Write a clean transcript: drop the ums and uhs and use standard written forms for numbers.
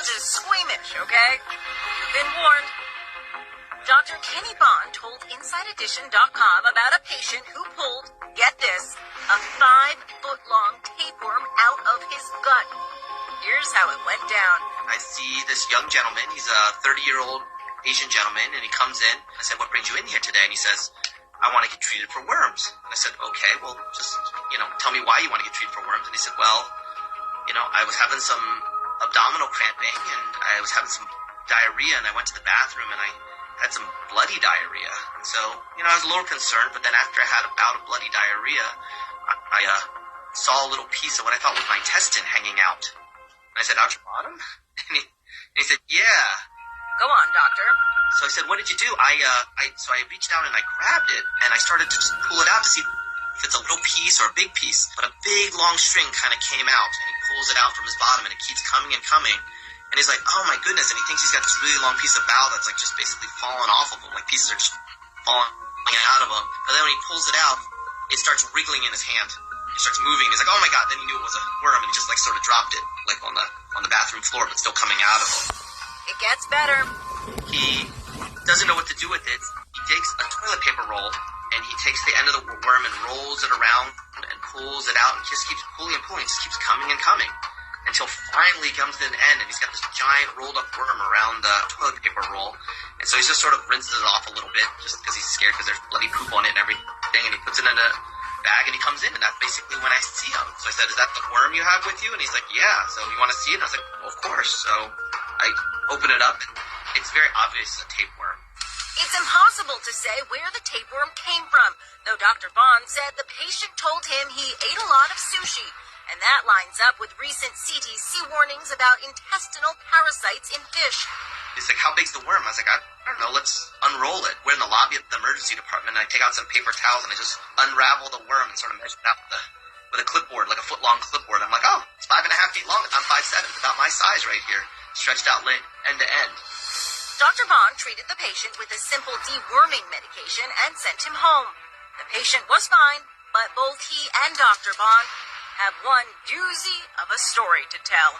Yours is squeamish, okay? You've been warned. Dr. Kenny Bond told InsideEdition.com about a patient who pulled, get this, a 5-foot-long tapeworm out of his gut. Here's how it went down. I see this young gentleman. He's a 30-year-old Asian gentleman, and he comes in. I said, what brings you in here today? And he says, I want to get treated for worms. And I said, okay, well, just, tell me why you want to get treated for worms. And he said, well, I was having some abdominal cramping, and I was having some diarrhea, and I went to the bathroom, and I had some bloody diarrhea. And so, I was a little concerned, but then after I had a bout of bloody diarrhea, I saw a little piece of what I thought was my intestine hanging out. And I said, out your bottom? And he said, yeah. Go on, doctor. So I said, what did you do? So I reached down and I grabbed it, and I started to just pull it out to see if it's a little piece or a big piece. But a big, long string kind of came out, and he pulls it out from his bottom, and it keeps coming and coming. And he's like, oh my goodness, and he thinks he's got this really long piece of bowel that's like just basically falling off of him. Like pieces are just falling out of him. But then when he pulls it out, it starts wriggling in his hand. It starts moving. He's like, oh my god, then he knew it was a worm, and he just like sort of dropped it, like on the bathroom floor, but still coming out of him. It gets better. He doesn't know what to do with it. He takes a toilet paper roll, and he takes the end of the worm and rolls it around and pulls it out, and just keeps pulling and pulling. It just keeps coming and coming until finally he comes to an end, and he's got this giant rolled up worm around the toilet paper roll. And so he just sort of rinses it off a little bit just because he's scared because there's bloody poop on it and everything, and he puts it in a bag and he comes in, and that's basically when I see him. So I said, is that the worm you have with you? And he's like, yeah. So you want to see it? And I was like, well, of course. So I open it up, and it's very obvious it's a tapeworm. It's impossible to say where the tapeworm came from, though Dr. Bond said the patient told him he ate a lot of sushi, and that lines up with recent CDC warnings about intestinal parasites in fish. He's like, how big's the worm? I was like, I don't know, let's unroll it. We're in the lobby of the emergency department, and I take out some paper towels, and I just unravel the worm and sort of measure it out with a clipboard, like a foot-long clipboard. I'm like, oh, it's 5.5 feet long. I'm 5'7", about my size right here, stretched out end to end. Dr. Bond treated the patient with a simple deworming medication and sent him home. The patient was fine, but both he and Dr. Bond have one doozy of a story to tell.